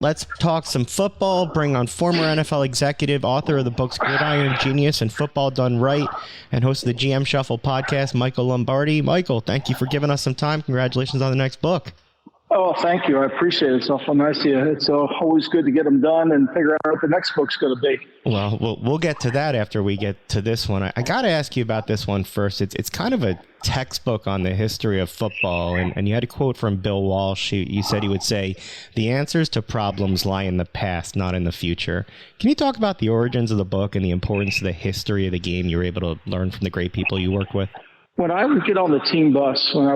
Let's talk some football. Bring on former NFL executive, author of the books Gridiron Genius and Football Done Right, and host of the GM Shuffle podcast, Michael Lombardi. Michael, thank you for giving us some time. Congratulations on the next book. Oh, thank you. I appreciate it. It's awful nice of you. It's always good to get them done and figure out what the next book's going to be. Well, we'll get to that after we get to this one. I got to ask you about this one first. It's kind of a textbook on the history of football, and you had a quote from Bill Walsh. You said he would say, "The answers to problems lie in the past, not in the future." Can you talk about the origins of the book and the importance of the history of the game you were able to learn from the great people you work with? When I would get on the team bus when I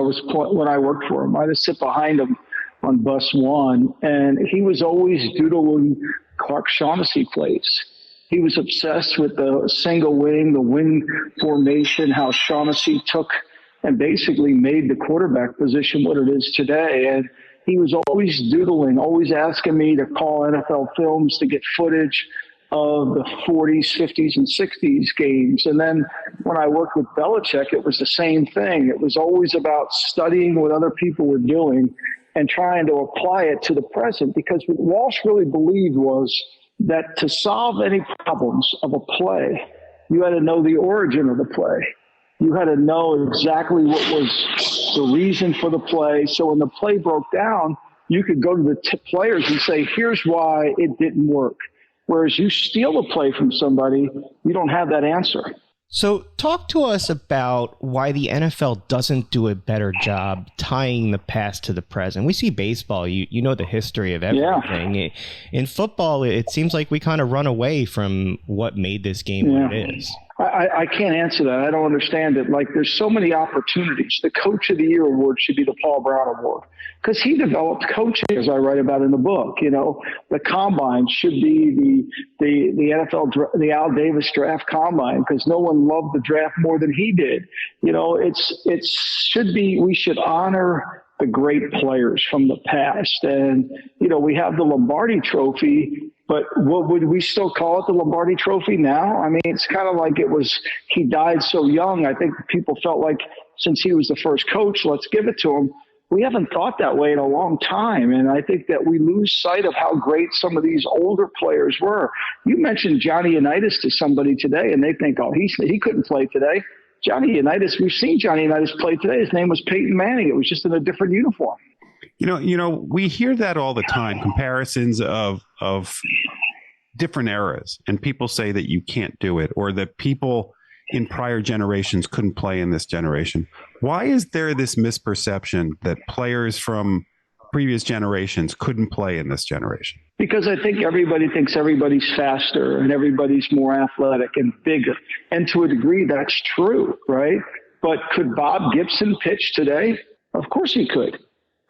worked for him, I'd sit behind him on bus one, and he was always doodling Clark Shaughnessy plays. He was obsessed with the single wing, the wing formation, how Shaughnessy took and basically made the quarterback position what it is today. And he was always doodling, always asking me to call NFL films to get footage of the 40s, 50s, and 60s games. And then when I worked with Belichick, it was the same thing. It was always about studying what other people were doing and trying to apply it to the present, because what Walsh really believed was that to solve any problems of a play, you had to know the origin of the play. You had to know exactly what was the reason for the play. So when the play broke down, you could go to the players and say, here's why it didn't work. Whereas you steal a play from somebody, you don't have that answer. So talk to us about why the NFL doesn't do a better job tying the past to the present. We see baseball, you know the history of everything. Yeah. In football, it seems like we kind of run away from what made this game what it is. I can't answer that. I don't understand it. Like, there's so many opportunities. The Coach of the Year award should be the Paul Brown Award, because he developed coaching, as I write about in the book. You know, the Combine should be the NFL, the Al Davis Draft Combine, because no one loved the draft more than he did. You know, it should be, we should honor the great players from the past. And, you know, we have the Lombardi Trophy, but what would we still call it the Lombardi Trophy now? I mean, it's kind of like he died so young. I think people felt like since he was the first coach, let's give it to him. We haven't thought that way in a long time. And I think that we lose sight of how great some of these older players were. You mentioned Johnny Unitas to somebody today, and they think, oh, he couldn't play today. Johnny Unitas, we've seen Johnny Unitas play today. His name was Peyton Manning. It was just in a different uniform. You know, we hear that all the time, comparisons of different eras, and people say that you can't do it, or that people in prior generations couldn't play in this generation. Why is there this misperception that players from previous generations couldn't play in this generation? Because I think everybody thinks everybody's faster and everybody's more athletic and bigger. And to a degree, that's true, right? But could Bob Gibson pitch today? Of course he could.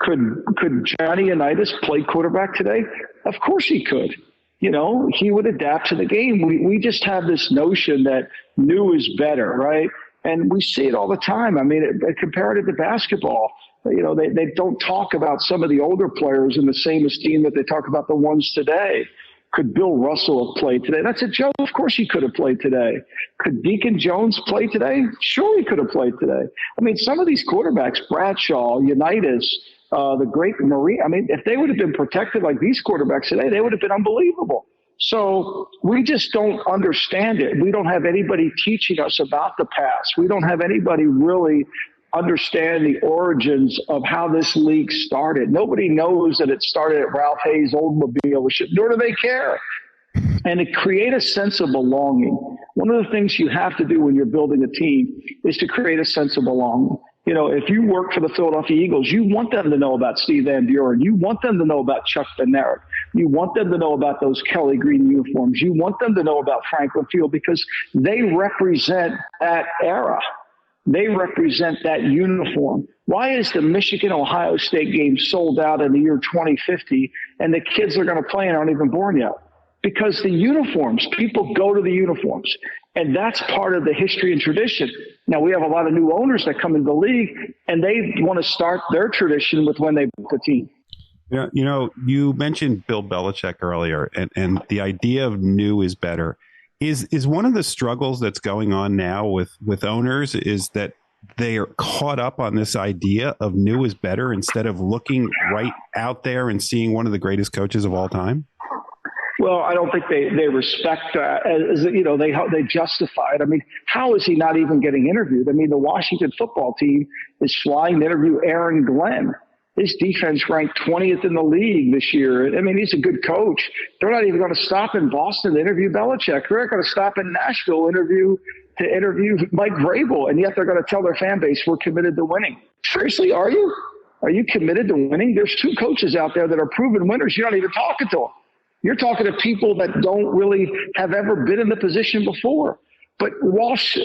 Could Johnny Unitas play quarterback today? Of course he could. You know, he would adapt to the game. We just have this notion that new is better, right? And we see it all the time. I mean, compare it to basketball. You know, they don't talk about some of the older players in the same esteem that they talk about the ones today. Could Bill Russell have played today? That's a joke. Of course he could have played today. Could Deacon Jones play today? Sure he could have played today. I mean, some of these quarterbacks, Bradshaw, Unitas, the great Marie, I mean, if they would have been protected like these quarterbacks today, they would have been unbelievable. So we just don't understand it. We don't have anybody teaching us about the past. We don't have anybody really understand the origins of how this league started. Nobody knows that it started at Ralph Hayes' Oldsmobile, nor do they care. And to create a sense of belonging, one of the things you have to do when you're building a team is to create a sense of belonging. You know, if you work for the Philadelphia Eagles, you want them to know about Steve Van Buren. You want them to know about Chuck Bednarik. You want them to know about those Kelly Green uniforms. You want them to know about Franklin Field, because they represent that era. They represent that uniform. Why is the Michigan-Ohio State game sold out in the year 2050 and the kids are going to play and aren't even born yet? Because the uniforms, people go to the uniforms. And that's part of the history and tradition. Now, we have a lot of new owners that come into the league, and they want to start their tradition with when they book a team. You know, you mentioned Bill Belichick earlier, and the idea of new is better. Is one of the struggles that's going on now with owners is that they are caught up on this idea of new is better instead of looking right out there and seeing one of the greatest coaches of all time? Well, I don't think they respect, they justify it. I mean, how is he not even getting interviewed? I mean, the Washington football team is flying to interview Aaron Glenn. His defense ranked 20th in the league this year. I mean, he's a good coach. They're not even going to stop in Boston to interview Belichick. They're not going to stop in Nashville to interview Mike Vrabel, and yet they're going to tell their fan base we're committed to winning. Seriously, are you? Are you committed to winning? There's two coaches out there that are proven winners. You're not even talking to them. You're talking to people that don't really have ever been in the position before. But Walsh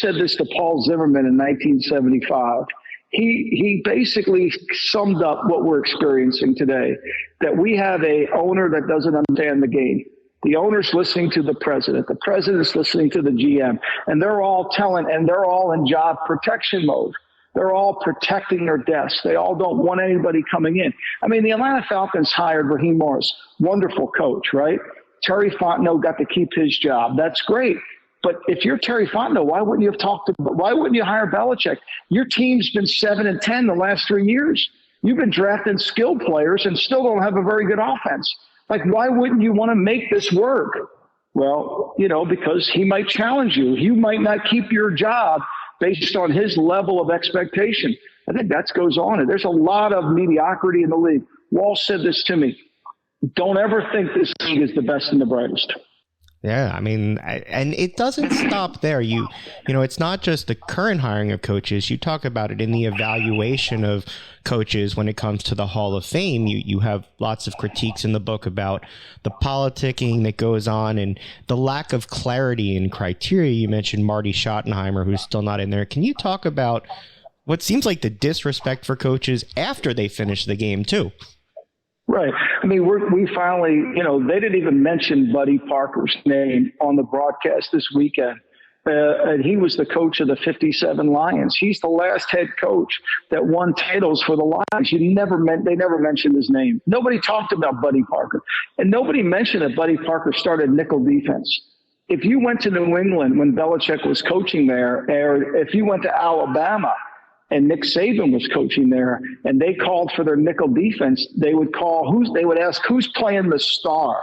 said this to Paul Zimmerman in 1975. He basically summed up what we're experiencing today, that we have a owner that doesn't understand the game. The owner's listening to the president's listening to the GM, and they're all in job protection mode. They're all protecting their desks. They all don't want anybody coming in. I mean, the Atlanta Falcons hired Raheem Morris, wonderful coach, right? Terry Fontenot got to keep his job. That's great. But if you're Terry Fontenot, why wouldn't you hire Belichick? Your team's been 7-10 the last 3 years. You've been drafting skilled players and still don't have a very good offense. Like, why wouldn't you want to make this work? Well, because he might challenge you. You might not keep your job based on his level of expectation. I think that goes on. And there's a lot of mediocrity in the league. Walsh said this to me. Don't ever think this league is the best and the brightest. Yeah, I mean, and it doesn't stop there. It's not just the current hiring of coaches. You talk about it in the evaluation of coaches when it comes to the Hall of Fame. You have lots of critiques in the book about the politicking that goes on and the lack of clarity and criteria. You mentioned Marty Schottenheimer, who's still not in there. Can you talk about what seems like the disrespect for coaches after they finish the game, too? Right. I mean, we finally, they didn't even mention Buddy Parker's name on the broadcast this weekend. And he was the coach of the 57 Lions. He's the last head coach that won titles for the Lions. They never mentioned his name. Nobody talked about Buddy Parker. And nobody mentioned that Buddy Parker started nickel defense. If you went to New England when Belichick was coaching there, or if you went to Alabama and Nick Saban was coaching there, and they called for their nickel defense, they would ask who's playing the star.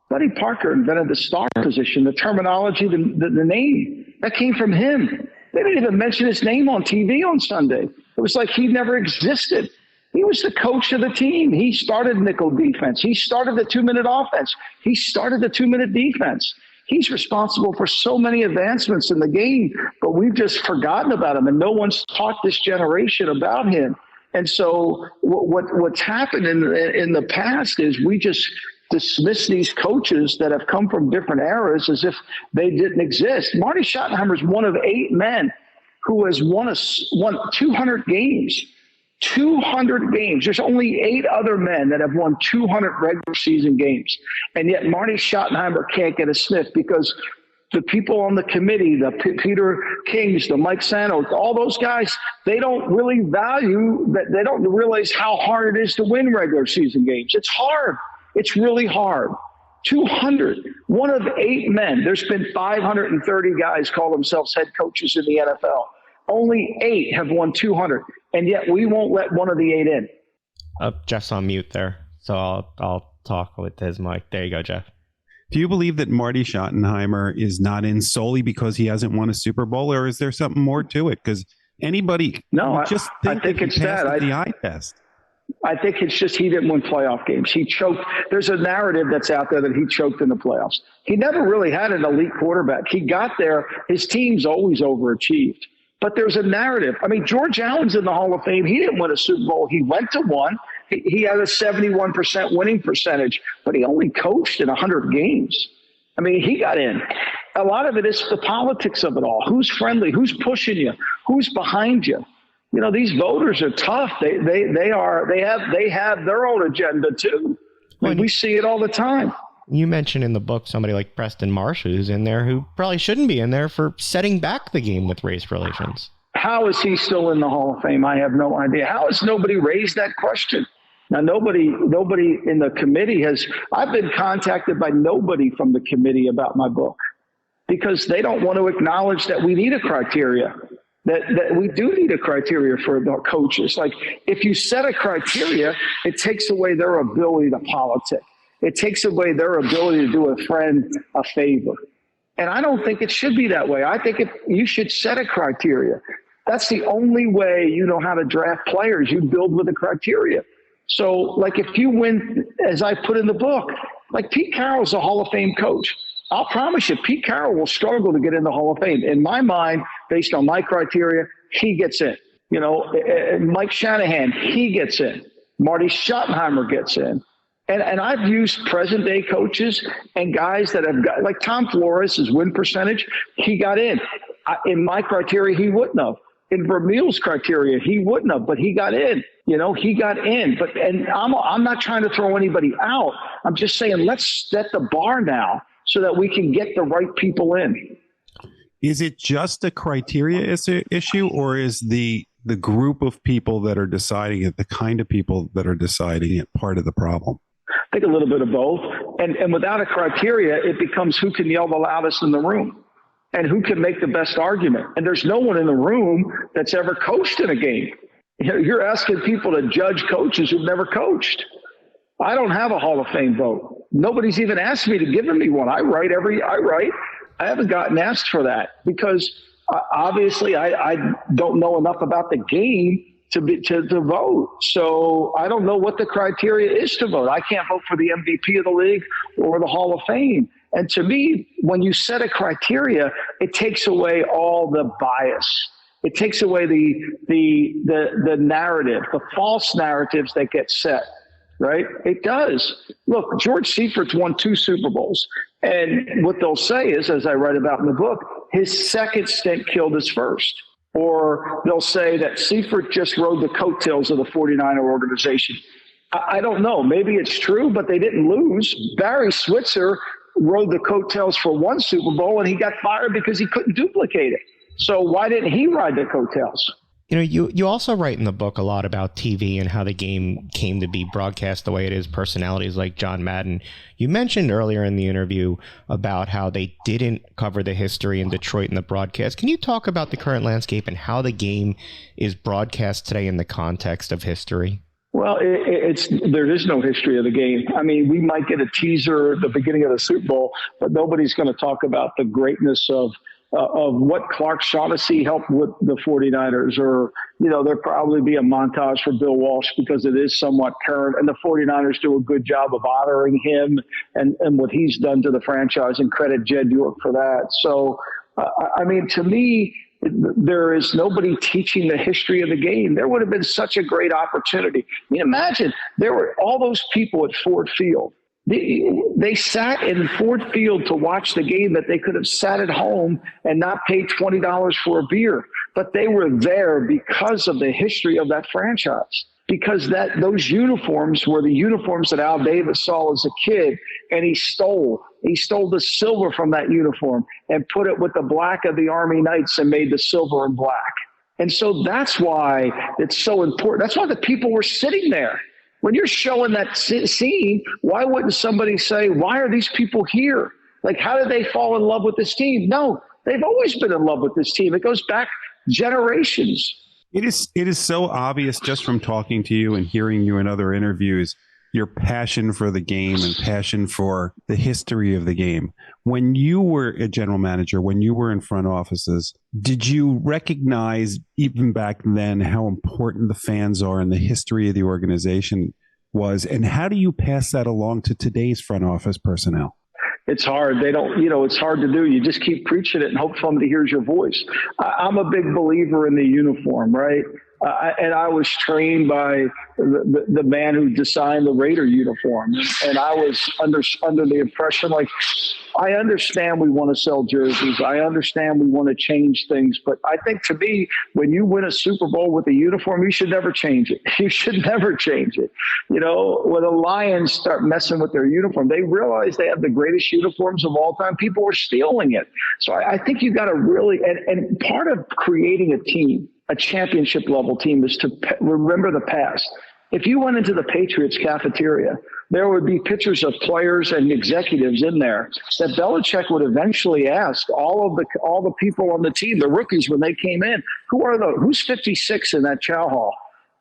Buddy Parker invented the star position, the terminology, the name. That came from him. They didn't even mention his name on TV on Sunday. It was like he never existed. He was the coach of the team. He started nickel defense. He started the 2-minute offense. He started the 2-minute defense. He's responsible for so many advancements in the game, but we've just forgotten about him, and no one's taught this generation about him. And so what's happened in the past is we just dismiss these coaches that have come from different eras as if they didn't exist. Marty Schottenheimer is one of 8 men who has won 200 games. 200 games. There's only 8 other men that have won 200 regular season games. And yet Marty Schottenheimer can't get a sniff because the people on the committee, the Peter Kings, the Mike Sano, all those guys, they don't really value that. They don't realize how hard it is to win regular season games. It's hard. It's really hard. 200. One of 8 men. There's been 530 guys call themselves head coaches in the NFL. Only 8 have won 200. And yet we won't let one of the 8 in. Jeff's on mute there, so I'll talk with his mic. There you go, Jeff. Do you believe that Marty Schottenheimer is not in solely because he hasn't won a Super Bowl, or is there something more to it? Because anybody, I think it's that. The eye test. I think it's just he didn't win playoff games. He choked. There's a narrative that's out there that he choked in the playoffs. He never really had an elite quarterback. He got there. His team's always overachieved. But there's a narrative. I mean, George Allen's in the Hall of Fame. He didn't win a Super Bowl. He went to one. He had a 71% winning percentage, but he only coached in 100 games. I mean, he got in. A lot of it is the politics of it all. Who's friendly? Who's pushing you? Who's behind you? These voters are tough. They have their own agenda too. We see it all the time. You mentioned in the book somebody like Preston Marsh who's in there who probably shouldn't be in there for setting back the game with race relations. How is he still in the Hall of Fame? I have no idea. How has nobody raised that question? Now, nobody in the committee I've been contacted by nobody from the committee about my book because they don't want to acknowledge that we need a criteria. that we do need a criteria for the coaches. Like, if you set a criteria, it takes away their ability to politic. It takes away their ability to do a friend a favor. And I don't think it should be that way. I think you should set a criteria. That's the only way you know how to draft players. You build with a criteria. So, like, if you win, as I put in the book, like, Pete Carroll's a Hall of Fame coach. I'll promise you, Pete Carroll will struggle to get in the Hall of Fame. In my mind, based on my criteria, he gets in. You know, Mike Shanahan, he gets in. Marty Schottenheimer gets in. And I've used present day coaches and guys that have got, like Tom Flores, his win percentage, he got in. In my criteria, he wouldn't have. In Vermeil's criteria, he wouldn't have, but he got in. You know, he got in. And I'm not trying to throw anybody out. I'm just saying, let's set the bar now so that we can get the right people in. Is it just a criteria issue, or is the group of people that are deciding it, the kind of people that are deciding it, part of the problem? I think a little bit of both. And without a criteria, it becomes who can yell the loudest in the room and who can make the best argument. And there's no one in the room that's ever coached in a game. You're asking people to judge coaches who've never coached. I don't have a Hall of Fame vote. Nobody's even asked me to give me one. I write. I haven't gotten asked for that because obviously I don't know enough about the game to vote. So I don't know what the criteria is to vote. I can't vote for the MVP of the league or the Hall of Fame. And to me, when you set a criteria, it takes away all the bias. It takes away the narrative, the false narratives that get set, right? It does. Look, George Seifert's won 2 Super Bowls. And what they'll say is, as I write about in the book, his second stint killed his first. Or they'll say that Seifert just rode the coattails of the 49er organization. I don't know. Maybe it's true, but they didn't lose. Barry Switzer rode the coattails for 1 Super Bowl, and he got fired because he couldn't duplicate it. So why didn't he ride the coattails? You know, you also write in the book a lot about TV and how the game came to be broadcast the way it is, personalities like John Madden. You mentioned earlier in the interview about how they didn't cover the history in Detroit in the broadcast. Can you talk about the current landscape and how the game is broadcast today in the context of history? Well, there is no history of the game. I mean, we might get a teaser at the beginning of the Super Bowl, but nobody's going to talk about the greatness of what Clark Shaughnessy helped with the 49ers, or, you know, there'll probably be a montage for Bill Walsh because it is somewhat current, and the 49ers do a good job of honoring him and what he's done to the franchise, and credit Jed York for that. So, I mean, to me, there is nobody teaching the history of the game. There would have been such a great opportunity. I mean, imagine there were all those people at Ford Field. They sat in Ford Field to watch the game that they could have sat at home and not paid $20 for a beer. But they were there because of the history of that franchise, because those uniforms were the uniforms that Al Davis saw as a kid, and he stole the silver from that uniform and put it with the black of the Army Knights and made the silver and black. And so that's why it's so important. That's why the people were sitting there. When you're showing that scene, why wouldn't somebody say, why are these people here? Like, how did they fall in love with this team? No, they've always been in love with this team. It goes back generations. It is so obvious just from talking to you and hearing you in other interviews, your passion for the game and passion for the history of the game. When you were a general manager, when you were in front offices, did you recognize even back then how important the fans are and the history of the organization was? And how do you pass that along to today's front office personnel? It's hard. They don't, it's hard to do. You just keep preaching it and hope somebody hears your voice. I'm a big believer in the uniform, right? And I was trained by the man who designed the Raider uniform. And I was under the impression, like, I understand we want to sell jerseys. I understand we want to change things. But I think, to me, when you win a Super Bowl with a uniform, you should never change it. You should never change it. When the Lions start messing with their uniform, they realize they have the greatest uniforms of all time. People were stealing it. So I think you got to really, and part of creating a team, a championship level team, is to remember the past. If you went into the Patriots cafeteria, there would be pictures of players and executives in there that Belichick would eventually ask all the people on the team, the rookies when they came in, who's 56 in that chow hall?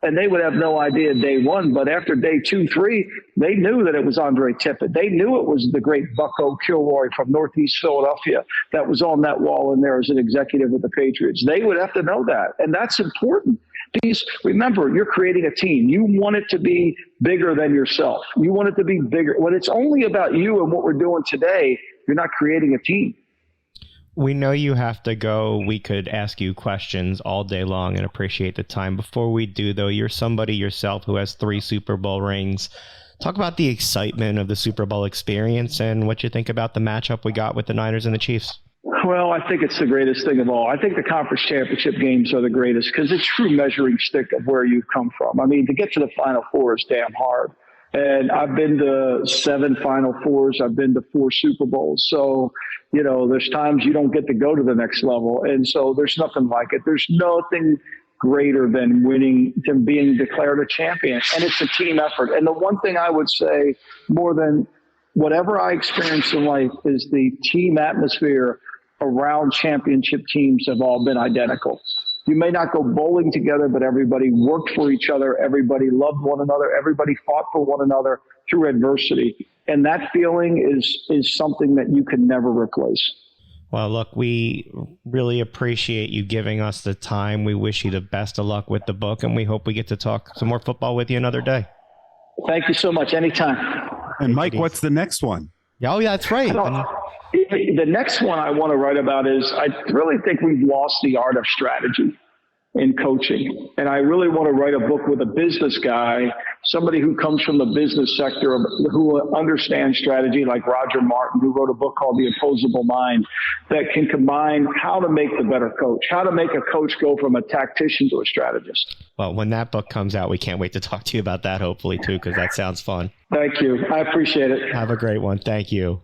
And they would have no idea day one, but after day 2, 3, they knew that it was Andre Tippett. They knew it was the great Bucko Kilroy from Northeast Philadelphia that was on that wall in there as an executive with the Patriots. They would have to know that, and that's important. Because remember, you're creating a team. You want it to be bigger than yourself. You want it to be bigger. When it's only about you and what we're doing today, you're not creating a team. We know you have to go. We could ask you questions all day long and appreciate the time. Before we do, though, you're somebody yourself who has 3 Super Bowl rings. Talk about the excitement of the Super Bowl experience and what you think about the matchup we got with the Niners and the Chiefs. Well, I think it's the greatest thing of all. I think the conference championship games are the greatest because it's true measuring stick of where you've come from. I mean, to get to the Final Four is damn hard. And I've been to 7 Final Fours. I've been to 4 Super Bowls. So, there's times you don't get to go to the next level. And so there's nothing like it. There's nothing greater than winning, than being declared a champion. And it's a team effort. And the one thing I would say more than whatever I experience in life is the team atmosphere around championship teams have all been identical. You may not go bowling together, but everybody worked for each other. Everybody loved one another. Everybody fought for one another through adversity. And that feeling is something that you can never replace. Well, look, we really appreciate you giving us the time. We wish you the best of luck with the book, and we hope we get to talk some more football with you another day. Thank you so much. Anytime. And Mike, what's the next one? Oh, yeah, that's right. The next one I want to write about is I really think we've lost the art of strategy in coaching. And I really want to write a book with a business guy, somebody who comes from the business sector, who understands strategy, like Roger Martin, who wrote a book called The Opposable Mind, that can combine how to make the better coach, how to make a coach go from a tactician to a strategist. Well, when that book comes out, we can't wait to talk to you about that, hopefully, too, because that sounds fun. Thank you. I appreciate it. Have a great one. Thank you.